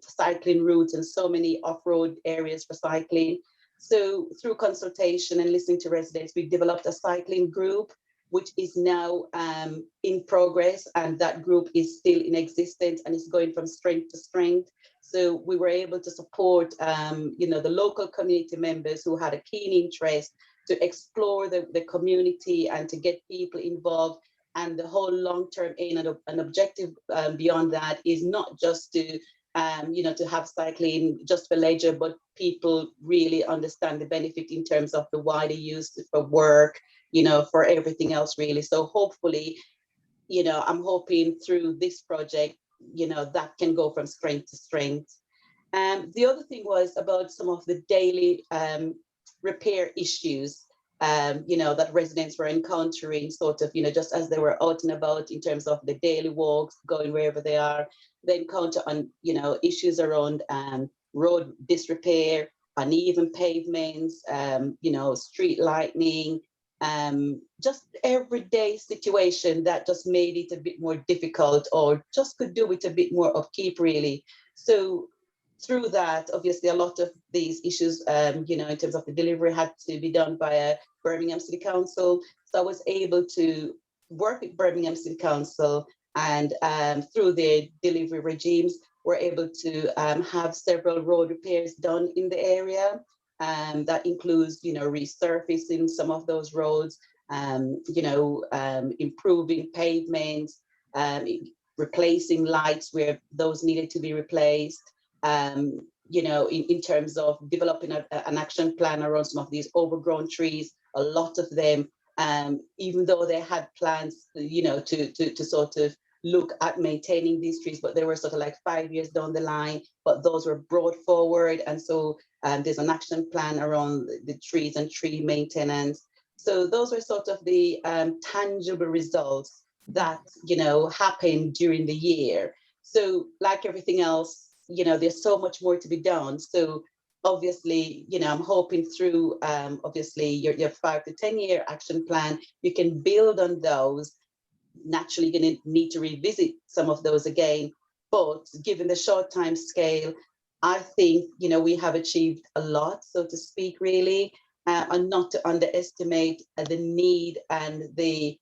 cycling routes and so many off-road areas for cycling. So through consultation and listening to residents, we developed a cycling group, which is now in progress, and that group is still in existence and is going from strength to strength. So we were able to support, you know, the local community members who had a keen interest to explore the community and to get people involved. And the whole long-term aim and objective beyond that is not just to, you know, to have cycling just for leisure, but people really understand the benefit in terms of the wider use for work, you know, for everything else really. So hopefully, you know, I'm hoping through this project, you know, that can go from strength to strength. The other thing was about some of the daily repair issues, you know, that residents were encountering, sort of, you know, just as they were out and about in terms of the daily walks, going wherever they are. They encounter on, you know, issues around road disrepair, uneven pavements, you know, street lighting, just everyday situation that just made it a bit more difficult, or just could do with a bit more upkeep really. So through that, obviously a lot of these issues, you know, in terms of the delivery had to be done by Birmingham City Council. So I was able to work with Birmingham City Council, and through their delivery regimes, we're able to have several road repairs done in the area. That includes, you know, resurfacing some of those roads, you know, improving pavements, replacing lights where those needed to be replaced, you know, in terms of developing an action plan around some of these overgrown trees. A lot of them, even though they had plans, you know, to sort of look at maintaining these trees, but they were sort of like 5 years down the line, but those were brought forward. And so there's an action plan around the trees and tree maintenance. So those were sort of the tangible results that, you know, happened during the year. So like everything else, you know, there's so much more to be done. So obviously, you know, I'm hoping through, obviously, your 5 to 10 year action plan, you can build on those. Naturally, you're going to need to revisit some of those again. But given the short time scale, I think, you know, we have achieved a lot, so to speak, really, and not to underestimate the need and the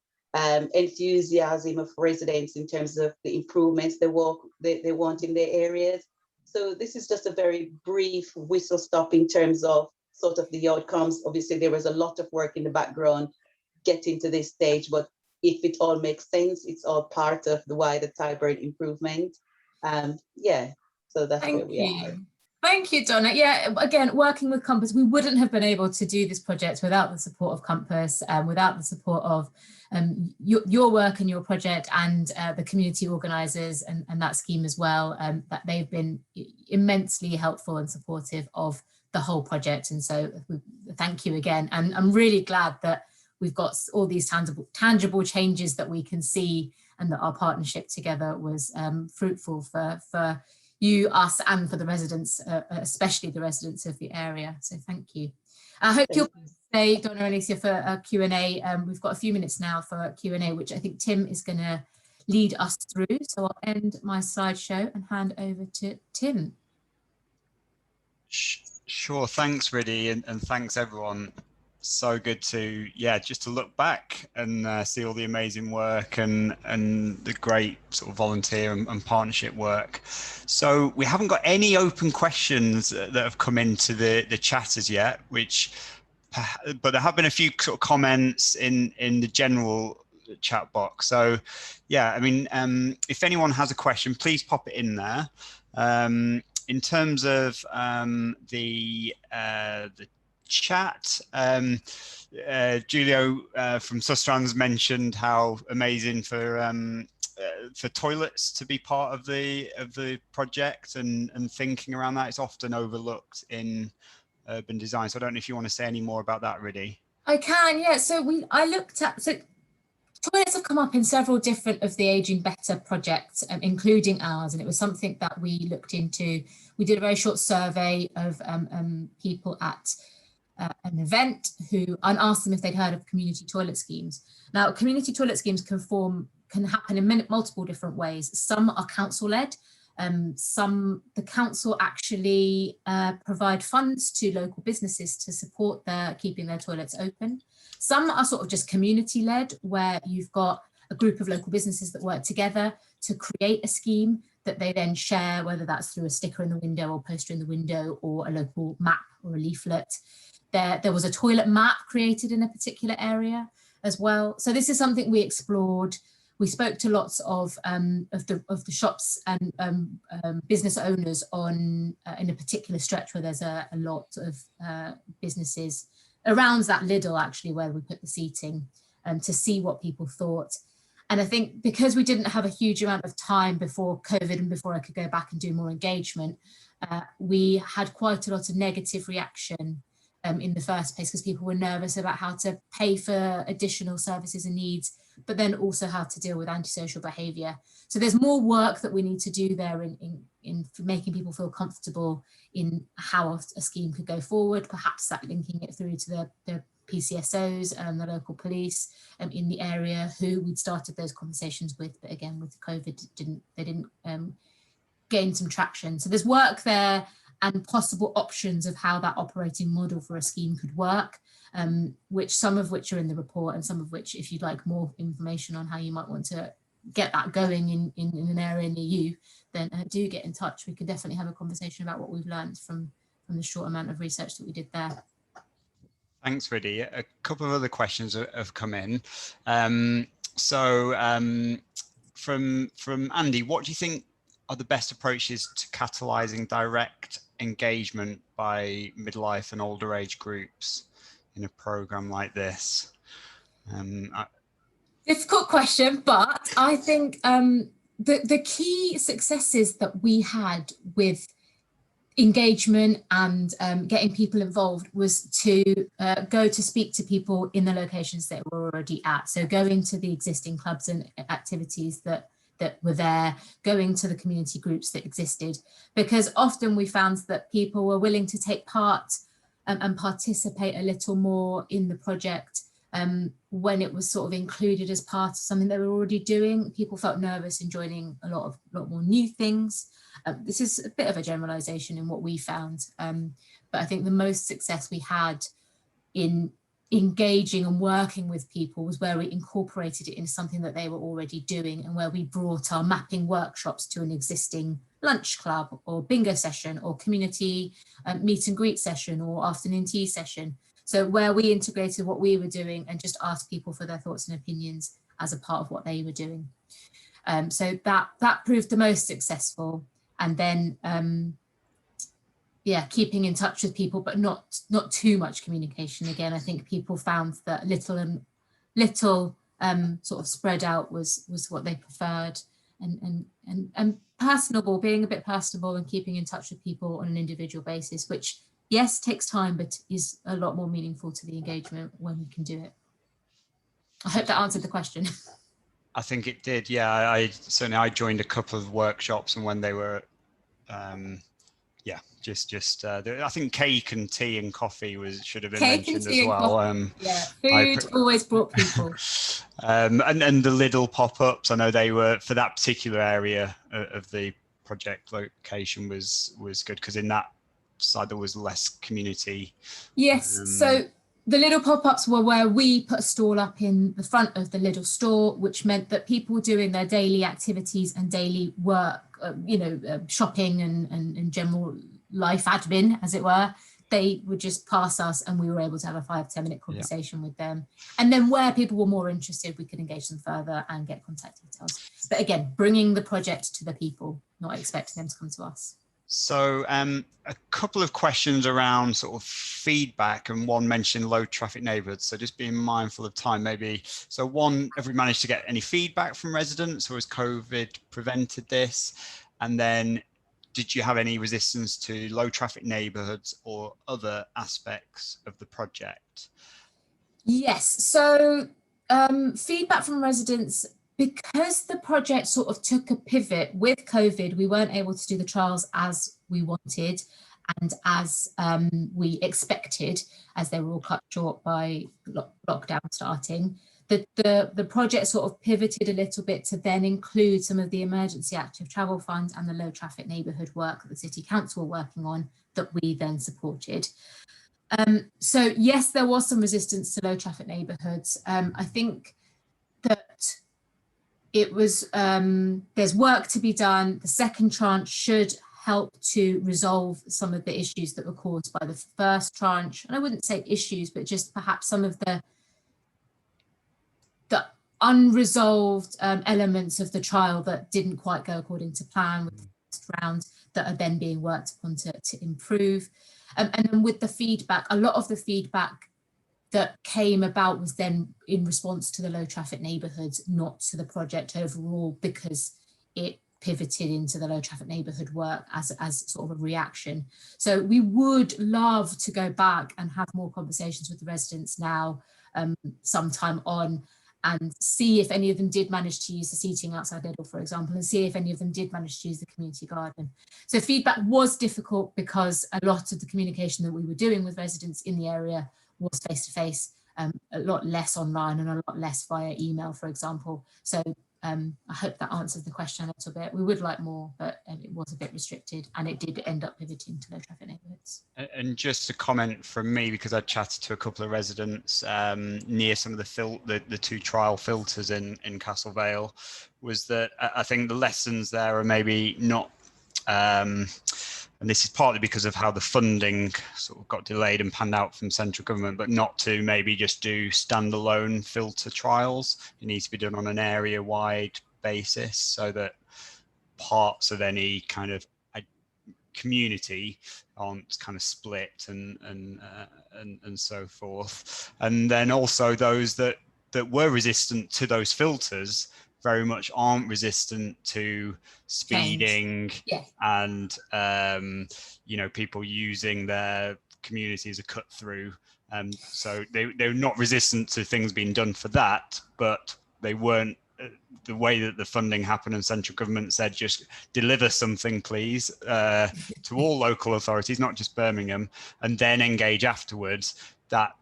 enthusiasm of residents in terms of the improvements they want in their areas. So this is just a very brief whistle stop in terms of sort of the outcomes. Obviously, there was a lot of work in the background getting to this stage, but if it all makes sense, it's all part of the wider Tyburn improvement. Yeah, so that's where we are. Thank you, Donna. Yeah, again, working with Compass, we wouldn't have been able to do this project without the support of Compass, without the support of your work and your project, and the community organisers and that scheme as well, that they've been immensely helpful and supportive of the whole project. And so thank you again. And I'm really glad that we've got all these tangible changes that we can see, and that our partnership together was fruitful for you, us, and for the residents, especially the residents of the area. So thank you. I hope you'll stay, Donna and Alicia, for a Q&A. We've got a few minutes now for Q&A, which I think Tim is going to lead us through. So I'll end my slideshow and hand over to Tim. Sure, thanks, Riddy, and thanks everyone. So good to, just to look back and see all the amazing work and the great sort of volunteer and partnership work. So we haven't got any open questions that have come into the chat as yet, but there have been a few sort of comments in the general chat box. So yeah, I mean, if anyone has a question, please pop it in there. In terms of the chat, Julio from Sustrans mentioned how amazing for toilets to be part of the project, and thinking around that. It's often overlooked in urban design. So I don't know if you want to say any more about that, Riddy. I can, yeah. So I looked at, so toilets have come up in several different of the Aging Better projects, including ours, and it was something that we looked into. We did a very short survey of people at an event and asked them if they'd heard of community toilet schemes. Now, community toilet schemes can happen in multiple different ways. Some are council-led. The council actually provide funds to local businesses to support keeping their toilets open. Some are sort of just community-led, where you've got a group of local businesses that work together to create a scheme that they then share, whether that's through a sticker in the window or poster in the window or a local map or a leaflet. There was a toilet map created in a particular area as well. So this is something we explored. We spoke to lots of the shops and business owners in a particular stretch where there's a lot of businesses around that Lidl, actually, where we put the seating, to see what people thought. And I think because we didn't have a huge amount of time before COVID and before I could go back and do more engagement, we had quite a lot of negative reaction in the first place, because people were nervous about how to pay for additional services and needs, but then also how to deal with antisocial behaviour. So there's more work that we need to do there in making people feel comfortable in how a scheme could go forward, perhaps that linking it through to the PCSOs and the local police in the area who we'd started those conversations with, but again with COVID they didn't gain some traction. So there's work there and possible options of how that operating model for a scheme could work, some of which are in the report, and some of which, if you'd like more information on how you might want to get that going in an area near you, then do get in touch. We could definitely have a conversation about what we've learned from the short amount of research that we did there. Thanks, Riddy. A couple of other questions have come in. From Andy, what do you think are the best approaches to catalysing direct engagement by midlife and older age groups in a programme like this? Difficult question, but I think the key successes that we had with engagement and getting people involved was to go to speak to people in the locations that we're already at. So going to the existing clubs and activities that were there, going to the community groups that existed, because often we found that people were willing to take part and participate a little more in the project when it was sort of included as part of something they were already doing. People felt nervous in joining a lot more new things. This is a bit of a generalization in what we found, but I think the most success we had in engaging and working with people was where we incorporated it into something that they were already doing, and where we brought our mapping workshops to an existing lunch club or bingo session or community meet and greet session or afternoon tea session. So where we integrated what we were doing and just asked people for their thoughts and opinions as a part of what they were doing. So that proved the most successful. And then keeping in touch with people, but not too much communication. Again, I think people found that little sort of spread out was what they preferred, and personable, being a bit personable and keeping in touch with people on an individual basis, which yes takes time, but is a lot more meaningful to the engagement when we can do it. I hope that answered the question. I think it did. Yeah, I certainly I joined a couple of workshops, and when they were, yeah, I think cake and tea and coffee should have been Cake and mentioned tea as and well. coffee. Yeah, food always brought people. And the little pop-ups, I know they were for that particular area of the project location was good, because in that side there was less community. Yes, so the little pop-ups were where we put a stall up in the front of the little store, which meant that people doing their daily activities and daily work, shopping and general life admin, as it were, they would just pass us and we were able to have a 5-10 minute conversation with them. And then where people were more interested, we could engage them further and get contact details. But again, bringing the project to the people, not expecting them to come to us. So a couple of questions around sort of feedback, and one mentioned low traffic neighbourhoods. So just being mindful of time, maybe. So one, have we managed to get any feedback from residents, or has COVID prevented this? And then did you have any resistance to low traffic neighbourhoods or other aspects of the project? Yes, so feedback from residents, because the project sort of took a pivot with COVID, we weren't able to do the trials as we wanted and as we expected, as they were all cut short by lockdown starting. The project sort of pivoted a little bit to then include some of the emergency active travel fund and the low traffic neighbourhood work that the City Council were working on that we then supported. So yes, there was some resistance to low traffic neighbourhoods. I think that it was, there's work to be done. The second tranche should help to resolve some of the issues that were caused by the first tranche. And I wouldn't say issues, but just perhaps some of the unresolved elements of the trial that didn't quite go according to plan with the first round that are then being worked upon to improve. And then with the feedback, a lot of the feedback that came about was then in response to the low traffic neighbourhoods, not to the project overall, because it pivoted into the low traffic neighbourhood work as sort of a reaction. So we would love to go back and have more conversations with the residents now, sometime on, and see if any of them did manage to use the seating outside Lidl, for example, and see if any of them did manage to use the community garden. So feedback was difficult because a lot of the communication that we were doing with residents in the area was face-to-face, a lot less online and a lot less via email, for example. So I hope that answers the question a little bit. We would like more, but it was a bit restricted, and it did end up pivoting to low traffic neighbourhoods. And just a comment from me, because I chatted to a couple of residents near some of the two trial filters in Castle Vale, was that I think the lessons there are maybe not, and this is partly because of how the funding sort of got delayed and panned out from central government, but not to maybe just do standalone filter trials. It needs to be done on an area-wide basis so that parts of any kind of community aren't kind of split and so forth. And then also those that were resistant to those filters very much aren't resistant to speeding and people using their community as a cut through. So they're not resistant to things being done for that, but they weren't the way that the funding happened, and central government said just deliver something please to all local authorities, not just Birmingham, and then engage afterwards. That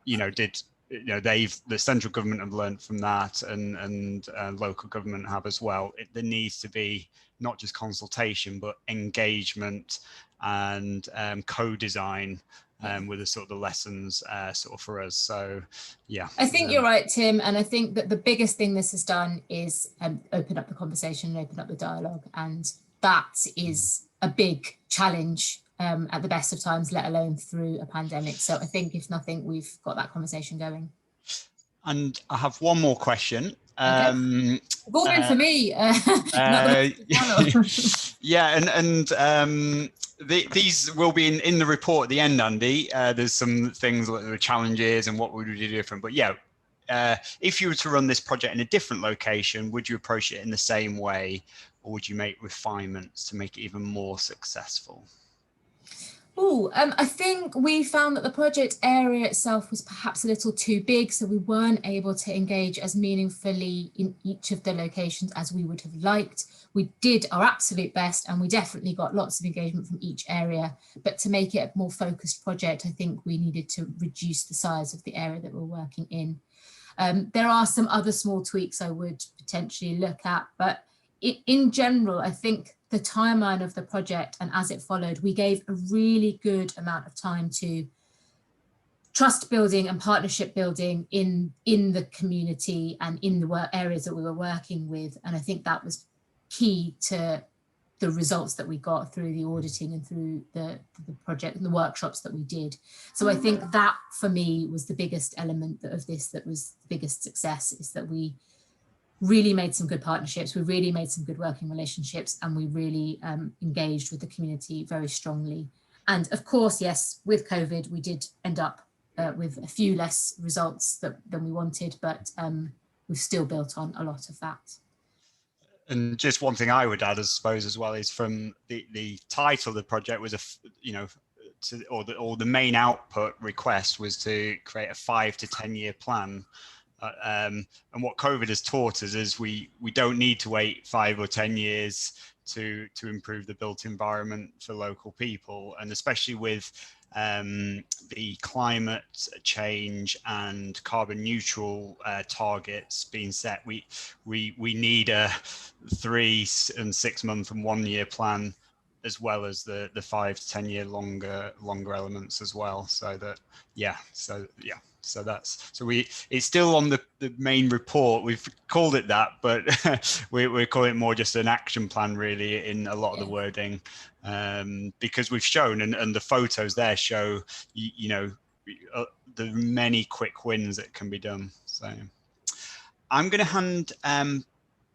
the central government have learned from that, and local government have as well. There needs to be not just consultation, but engagement and co-design with the sort of the lessons sort of for us. So yeah, I think you're right, Tim, and I think that the biggest thing this has done is open up the conversation and open up the dialogue, and that is a big challenge at the best of times, let alone through a pandemic. So I think if nothing, we've got that conversation going. And I have one more question. Okay. All been for me. These will be in the report at the end, Andy. There's some things like the challenges and what would we do different. But yeah, if you were to run this project in a different location, would you approach it in the same way, or would you make refinements to make it even more successful? I think we found that the project area itself was perhaps a little too big, so we weren't able to engage as meaningfully in each of the locations as we would have liked. We did our absolute best and we definitely got lots of engagement from each area, but to make it a more focused project, I think we needed to reduce the size of the area that we're working in. There are some other small tweaks I would potentially look at, but in general, I think the timeline of the project and as it followed, we gave a really good amount of time to trust building and partnership building in the community and in the areas that we were working with. And I think that was key to the results that we got through the auditing and through the project and the workshops that we did. So I think that for me was the biggest element of this, that was the biggest success, is that we really made some good partnerships, we really made some good working relationships, and we really engaged with the community very strongly. And of course, yes, with COVID, we did end up with a few less results than we wanted, but we've still built on a lot of that. And just one thing I would add, I suppose, as well, is from the title of the project was or the main output request was to create a 5 to 10 year plan. And what COVID has taught us is we don't need to wait 5 or 10 years to improve the built environment for local people, and especially with the climate change and carbon neutral targets being set, we need a 3 and 6 month and 1 year plan, as well as the 5 to 10 year longer elements as well. It's still on the main report. We've called it that, but we're calling it more just an action plan, really, in a lot of the wording, because we've shown, and the photos there show, the many quick wins that can be done. So I'm going to hand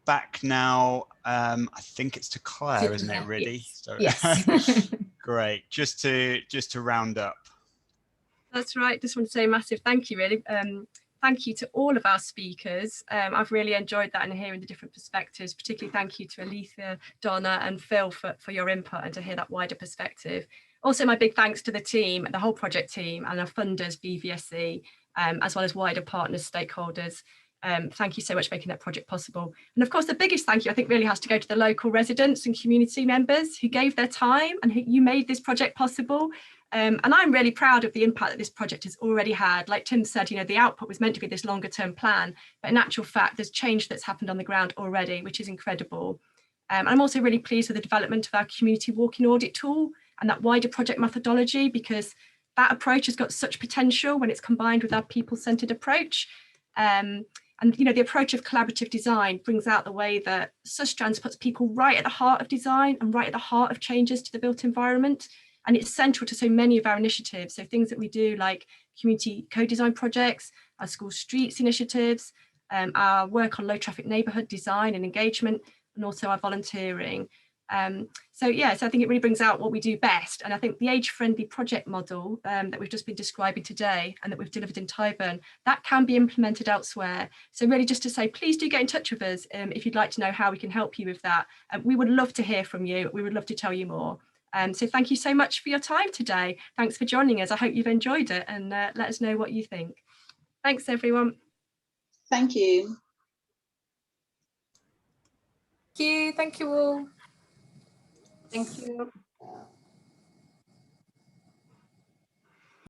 back now. I think it's to Claire, isn't it, really? Yes. So, Yes. Great. Just to round up. That's right. Just want to say a massive thank you, really. Thank you to all of our speakers. I've really enjoyed that and hearing the different perspectives. Particularly thank you to Alethea, Donna and Phil for your input and to hear that wider perspective. Also, my big thanks to the team, the whole project team, and our funders, BVSC, as well as wider partners, stakeholders. Thank you so much for making that project possible. And of course, the biggest thank you, I think, really has to go to the local residents and community members who gave their time and who you made this project possible. And I'm really proud of the impact that this project has already had. Like Tim said, the output was meant to be this longer term plan, but in actual fact, there's change that's happened on the ground already, which is incredible. I'm also really pleased with the development of our community walking audit tool and that wider project methodology, because that approach has got such potential when it's combined with our people-centered approach. And the approach of collaborative design brings out the way that Sustrans puts people right at the heart of design and right at the heart of changes to the built environment. And it's central to so many of our initiatives. So things that we do, like community co-design projects, our school streets initiatives, our work on low traffic neighbourhood design and engagement, and also our volunteering. So I think it really brings out what we do best. And I think the age-friendly project model that we've just been describing today and that we've delivered in Tyburn, that can be implemented elsewhere. So really just to say, please do get in touch with us if you'd like to know how we can help you with that. We would love to hear from you. We would love to tell you more. So thank you so much for your time today. Thanks for joining us. I hope you've enjoyed it, and let us know what you think. Thanks, everyone. Thank you. Thank you all. Thank you.